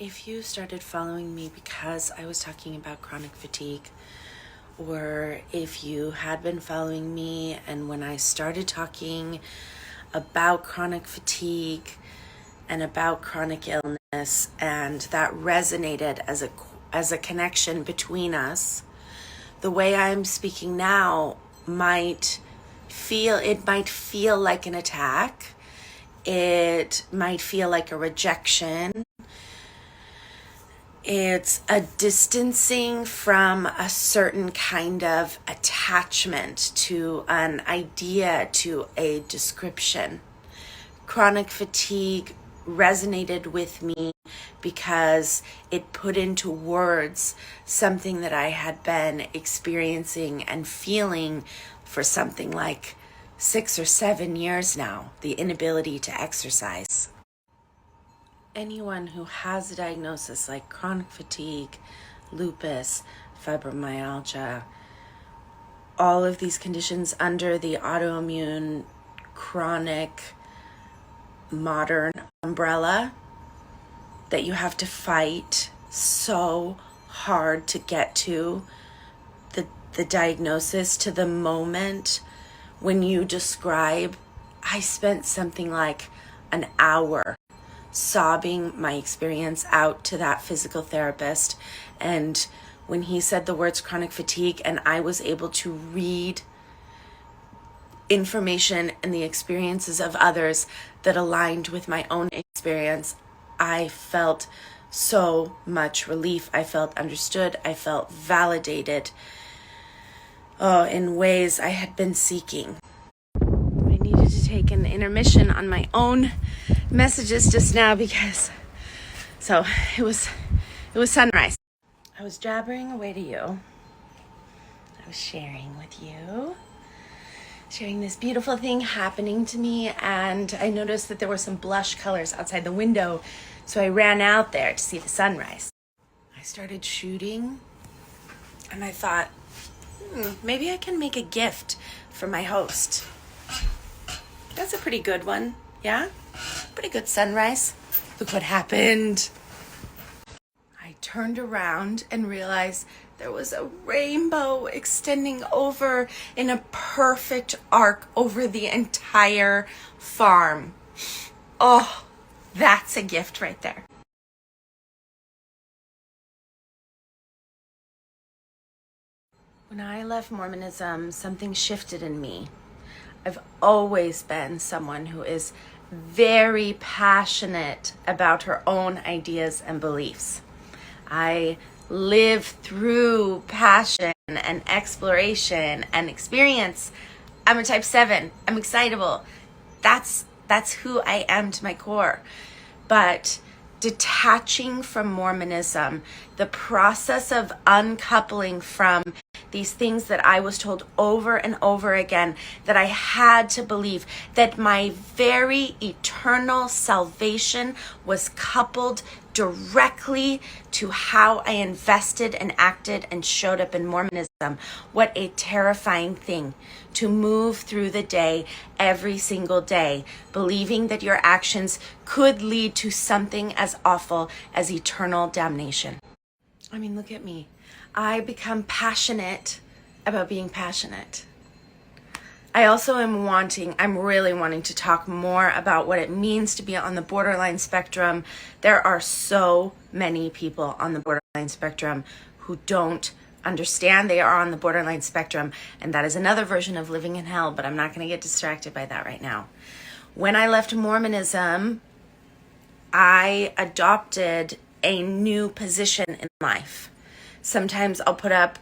If you started following me because I was talking about chronic fatigue, or if you had been following me and when I started talking about chronic fatigue and about chronic illness, and that resonated as a connection between us, the way I'm speaking now might feel like an attack. It might feel like a rejection. It's a distancing from a certain kind of attachment to an idea, to a description. Chronic fatigue resonated with me because it put into words something that I had been experiencing and feeling for something like 6 or 7 years now, the inability to exercise. Anyone who has a diagnosis like chronic fatigue, lupus, fibromyalgia, all of these conditions under the autoimmune, chronic, modern umbrella that you have to fight so hard to get to the diagnosis, to the moment when you describe. I spent something like an hour sobbing my experience out to that physical therapist, and when he said the words chronic fatigue and I was able to read information and the experiences of others that aligned with my own experience, I felt so much relief. I felt understood. I felt validated, in ways I had been seeking. I needed to take an intermission on my own messages just now because it was sunrise. I was jabbering away to you. I was sharing this beautiful thing happening to me, and I noticed that there were some blush colors outside the window, so I ran out there to see the sunrise. I started shooting, and I thought, maybe I can make a gift for my host. That's a pretty good one, yeah? Pretty good sunrise. Look what happened. I turned around and realized there was a rainbow extending over in a perfect arc over the entire farm. Oh, that's a gift right there. When I left Mormonism, something shifted in me. I've always been someone who is very passionate about her own ideas and beliefs. I live through passion and exploration and experience. I'm a type 7. I'm excitable. That's who I am to my core. But detaching from Mormonism, the process of uncoupling from these things that I was told over and over again, that I had to believe, that my very eternal salvation was coupled directly to how I invested and acted and showed up in Mormonism. What a terrifying thing to move through the day every single day, believing that your actions could lead to something as awful as eternal damnation. I mean, look at me. I become passionate about being passionate. I also I'm really wanting to talk more about what it means to be on the borderline spectrum. There are so many people on the borderline spectrum who don't understand they are on the borderline spectrum, and that is another version of living in hell, but I'm not going to get distracted by that right now. When I left Mormonism, I adopted a new position in life. Sometimes I'll put up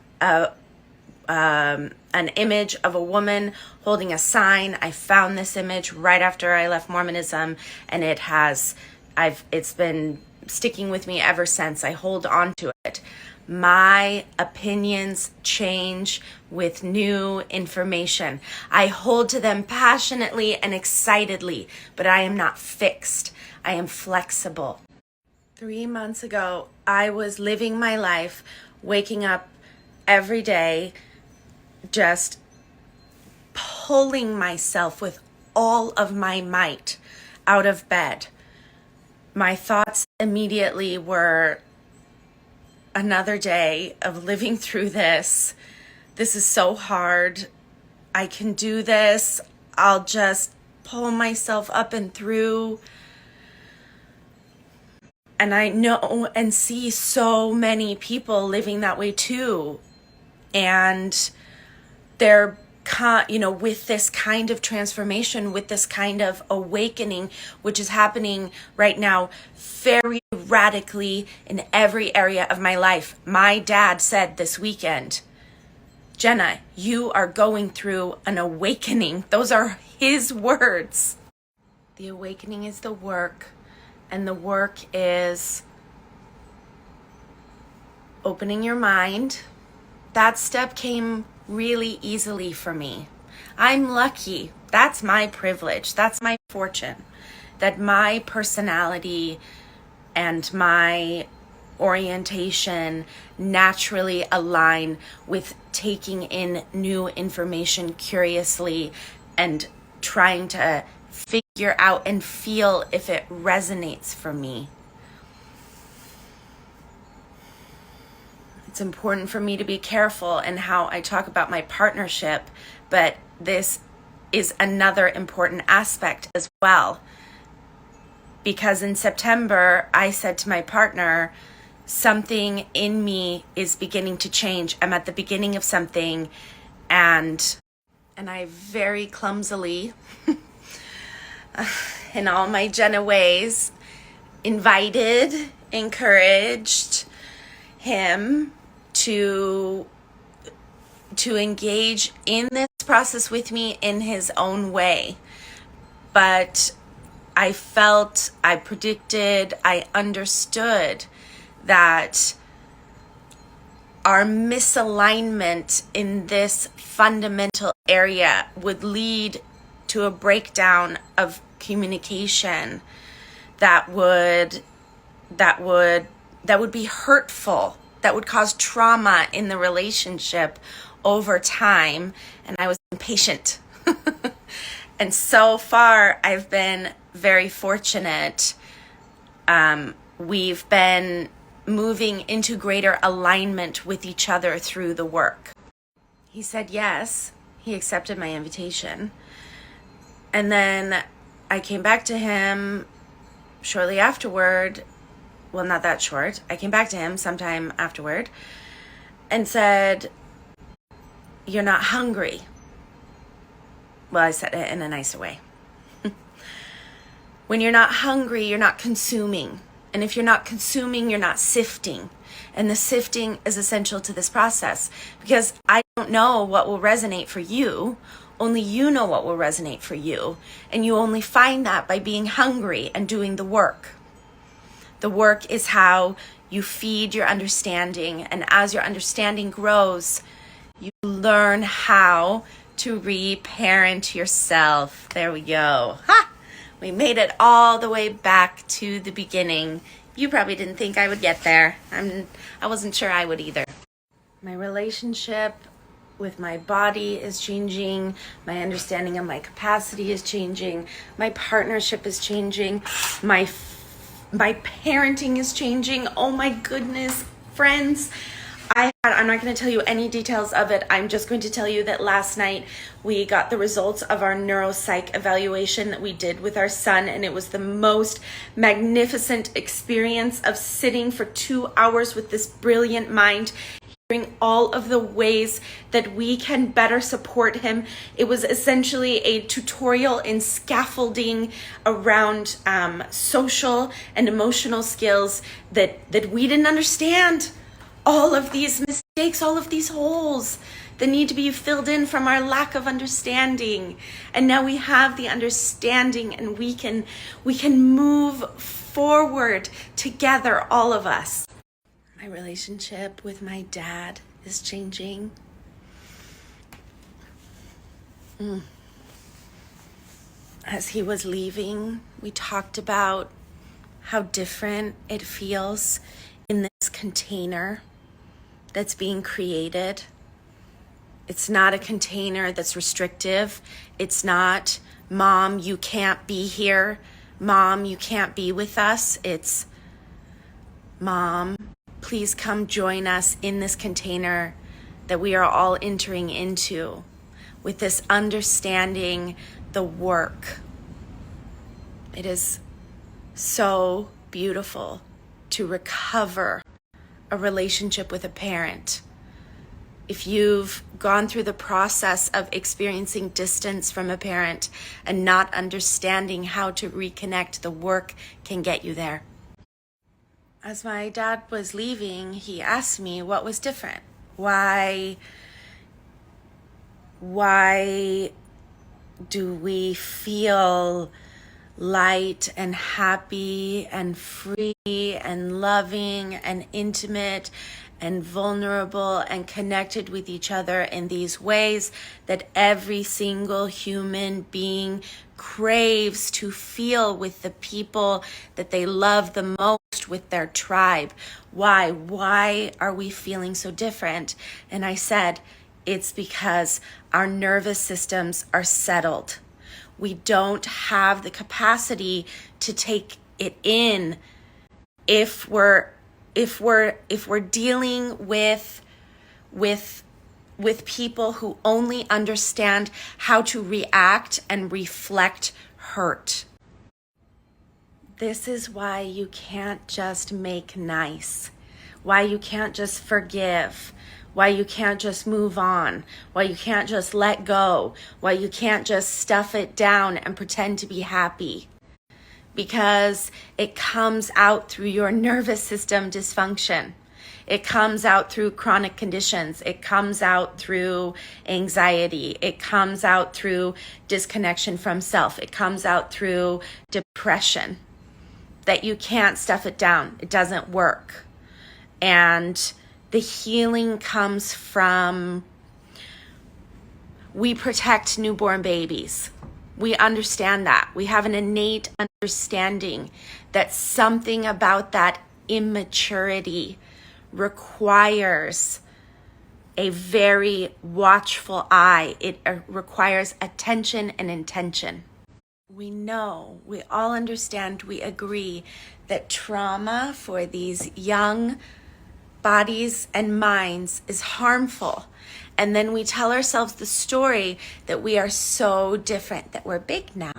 an image of a woman holding a sign. I found this image right after I left Mormonism, and it's been sticking with me ever since. I hold on to it. My opinions change with new information. I hold to them passionately and excitedly, but I am not fixed. I am flexible. 3 months ago, I was living my life, waking up every day, just pulling myself with all of my might out of bed. My thoughts immediately were another day of living through this. This is so hard. I can do this. I'll just pull myself up and through. And I know and see so many people living that way too. And they're, with this kind of transformation, with this kind of awakening, which is happening right now very radically in every area of my life. My dad said this weekend, Jenna, you are going through an awakening. Those are his words. The awakening is the work, and the work is opening your mind. That step came really easily for me. I'm lucky. That's my privilege. That's my fortune. That my personality and my orientation naturally align with taking in new information curiously and trying to figure out and feel if it resonates for me. It's important for me to be careful in how I talk about my partnership, but this is another important aspect as well. Because in September, I said to my partner, something in me is beginning to change. I'm at the beginning of something, and I very clumsily, in all my Jenna ways, invited, encouraged him to engage in this process with me in his own way. But I felt, I predicted, I understood that our misalignment in this fundamental area would lead to a breakdown of communication that would be hurtful, that would cause trauma in the relationship over time. And I was impatient. And so far, I've been very fortunate. We've been moving into greater alignment with each other through the work. He said yes. He accepted my invitation. And then I came back to him shortly afterward. Well, not that short. I came back to him sometime afterward and said, "You're not hungry." Well, I said it in a nicer way. When you're not hungry, you're not consuming. And if you're not consuming, you're not sifting. And the sifting is essential to this process, because I don't know what will resonate for you. Only you know what will resonate for you. And you only find that by being hungry and doing the work. The work is how you feed your understanding. And as your understanding grows, you learn how to reparent yourself. There we go. Ha! We made it all the way back to the beginning. You probably didn't think I would get there. I wasn't sure I would either. My relationship with my body is changing. My understanding of my capacity is changing. My partnership is changing. My parenting is changing. Oh my goodness, friends. I'm not going to tell you any details of it. I'm just going to tell you that last night we got the results of our neuropsych evaluation that we did with our son, and it was the most magnificent experience of sitting for 2 hours with this brilliant mind, hearing all of the ways that we can better support him. It was essentially a tutorial in scaffolding around social and emotional skills that we didn't understand. All of these mistakes, all of these holes that need to be filled in from our lack of understanding. And now we have the understanding, and we can move forward together, all of us. My relationship with my dad is changing. As he was leaving, we talked about how different it feels in this container that's being created. It's not a container that's restrictive. It's not, Mom, you can't be here. Mom, you can't be with us. It's, Mom, please come join us in this container that we are all entering into with this understanding the work. It is so beautiful to recover a relationship with a parent. If you've gone through the process of experiencing distance from a parent and not understanding how to reconnect, the work can get you there. As my dad was leaving, he asked me what was different. Why do we feel light and happy and free and loving and intimate and vulnerable and connected with each other in these ways that every single human being craves to feel with the people that they love the most, with their tribe? Why are we feeling so different? And I said, it's because our nervous systems are settled. We don't have the capacity to take it in if we're dealing with people who only understand how to react and reflect hurt. This is why you can't just make nice, why you can't just forgive, why you can't just move on, why you can't just let go, why you can't just stuff it down and pretend to be happy. Because it comes out through your nervous system dysfunction. It comes out through chronic conditions. It comes out through anxiety. It comes out through disconnection from self. It comes out through depression. That you can't stuff it down. It doesn't work. And the healing comes from, we protect newborn babies. We understand that. We have an innate understanding that something about that immaturity requires a very watchful eye. It requires attention and intention. We know, we all understand, we agree that trauma for these young bodies and minds is harmful. And then we tell ourselves the story that we are so different, that we're big now.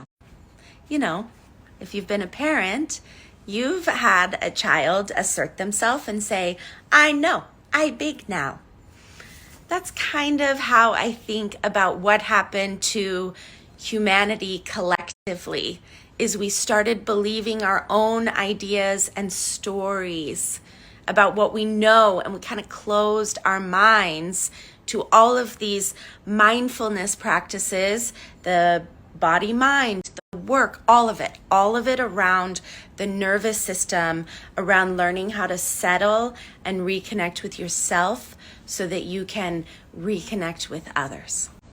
You know, if you've been a parent, you've had a child assert themselves and say, I know, I big now. That's kind of how I think about what happened to humanity collectively, is we started believing our own ideas and stories about what we know, and we kind of closed our minds to all of these mindfulness practices, the body, mind, the work, all of it around the nervous system, around learning how to settle and reconnect with yourself so that you can reconnect with others.